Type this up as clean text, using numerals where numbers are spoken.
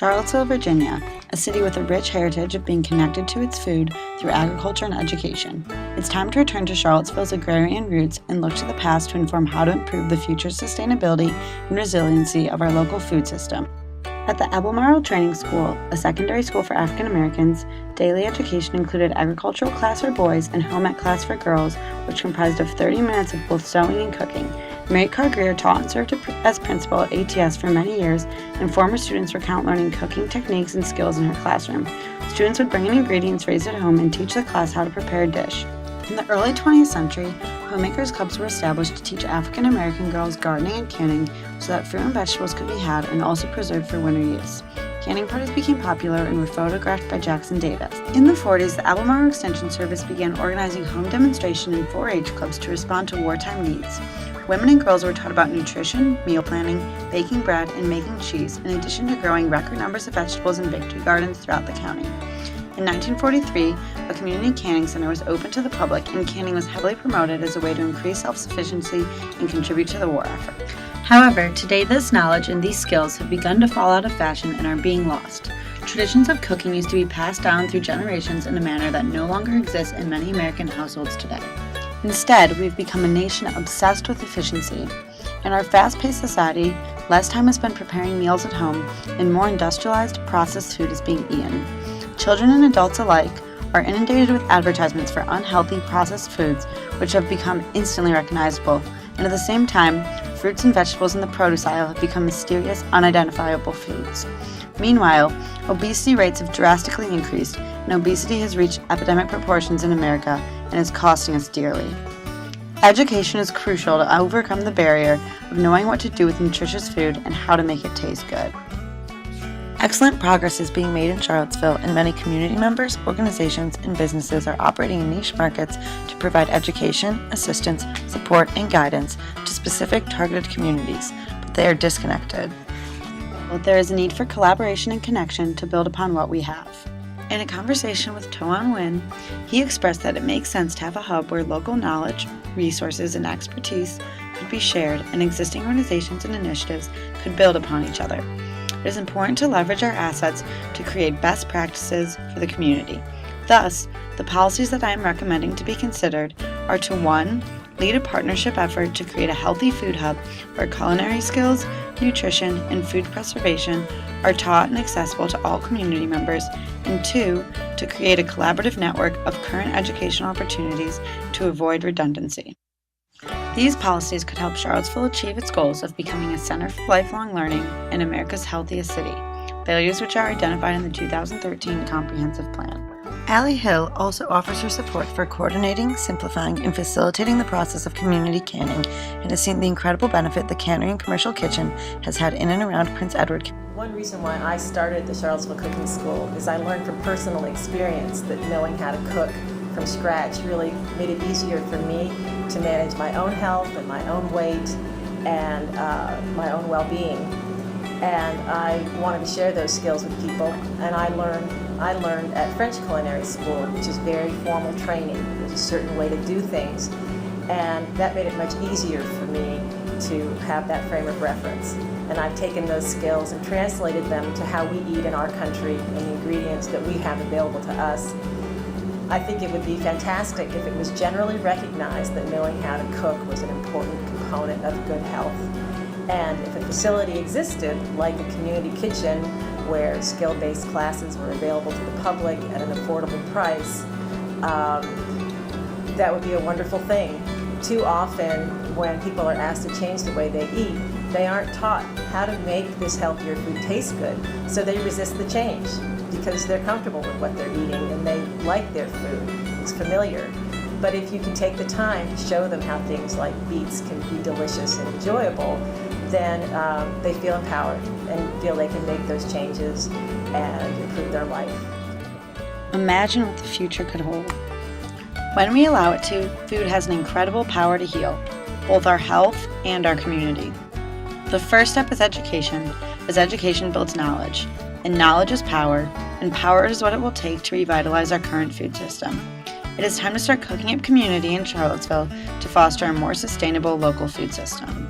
Charlottesville, Virginia, a city with a rich heritage of being connected to its food through agriculture and education. It's time to return to Charlottesville's agrarian roots and look to the past to inform how to improve the future sustainability and resiliency of our local food system. At the Albemarle Training School, a secondary school for African Americans, daily education included agricultural class for boys and home ec class for girls, which comprised of 30 minutes of both sewing and cooking. Mary Carr-Greer taught and served as principal at ATS for many years, and former students recount learning cooking techniques and skills in her classroom. Students would bring in ingredients raised at home and teach the class how to prepare a dish. In the early 20th century, homemakers clubs were established to teach African American girls gardening and canning so that fruit and vegetables could be had and also preserved for winter use. Canning parties became popular and were photographed by Jackson Davis. In the 40s, the Albemarle Extension Service began organizing home demonstration and 4-H clubs to respond to wartime needs. Women and girls were taught about nutrition, meal planning, baking bread, and making cheese, in addition to growing record numbers of vegetables in victory gardens throughout the county. In 1943, a community canning center was opened to the public, and canning was heavily promoted as a way to increase self-sufficiency and contribute to the war effort. However, today this knowledge and these skills have begun to fall out of fashion and are being lost. Traditions of cooking used to be passed down through generations in a manner that no longer exists in many American households today. Instead, we've become a nation obsessed with efficiency. In our fast-paced society, less time is spent preparing meals at home, and more industrialized, processed food is being eaten. Children and adults alike are inundated with advertisements for unhealthy, processed foods, which have become instantly recognizable, and at the same time, fruits and vegetables in the produce aisle have become mysterious, unidentifiable foods. Meanwhile, obesity rates have drastically increased, and obesity has reached epidemic proportions in America and is costing us dearly. Education is crucial to overcome the barrier of knowing what to do with nutritious food and how to make it taste good. Excellent progress is being made in Charlottesville, and many community members, organizations, and businesses are operating in niche markets to provide education, assistance, support, and guidance to specific targeted communities, but they are disconnected. There is a need for collaboration and connection to build upon what we have. In a conversation with Toan Nguyen, he expressed that it makes sense to have a hub where local knowledge, resources, and expertise could be shared, and existing organizations and initiatives could build upon each other. It is important to leverage our assets to create best practices for the community. Thus, the policies that I am recommending to be considered are to 1. Lead a partnership effort to create a healthy food hub where culinary skills, nutrition, and food preservation are taught and accessible to all community members, and 2. To create a collaborative network of current educational opportunities to avoid redundancy. These policies could help Charlottesville achieve its goals of becoming a center for lifelong learning and America's healthiest city, values which are identified in the 2013 Comprehensive Plan. Allie Hill also offers her support for coordinating, simplifying, and facilitating the process of community canning, and has seen the incredible benefit the Cannery and Commercial Kitchen has had in and around Prince Edward. One reason why I started the Charlottesville Cooking School is I learned from personal experience that knowing how to cook from scratch really made it easier for me to manage my own health and my own weight and my own well-being. And I wanted to share those skills with people, and I learned at French Culinary School, which is very formal training. There's a certain way to do things, and that made it much easier for me to have that frame of reference. And I've taken those skills and translated them to how we eat in our country and the ingredients that we have available to us. I think it would be fantastic if it was generally recognized that knowing how to cook was an important component of good health. And if a facility existed, like a community kitchen, where skill-based classes were available to the public at an affordable price, that would be a wonderful thing. Too often, when people are asked to change the way they eat, they aren't taught how to make this healthier food taste good, so they resist the change because they're comfortable with what they're eating and they like their food. It's familiar. But if you can take the time to show them how things like beets can be delicious and enjoyable, then they feel empowered and feel they can make those changes and improve their life. Imagine what the future could hold. When we allow it to, food has an incredible power to heal, both our health and our community. The first step is education, as education builds knowledge, and knowledge is power, and power is what it will take to revitalize our current food system. It is time to start cooking up community in Charlottesville to foster a more sustainable local food system.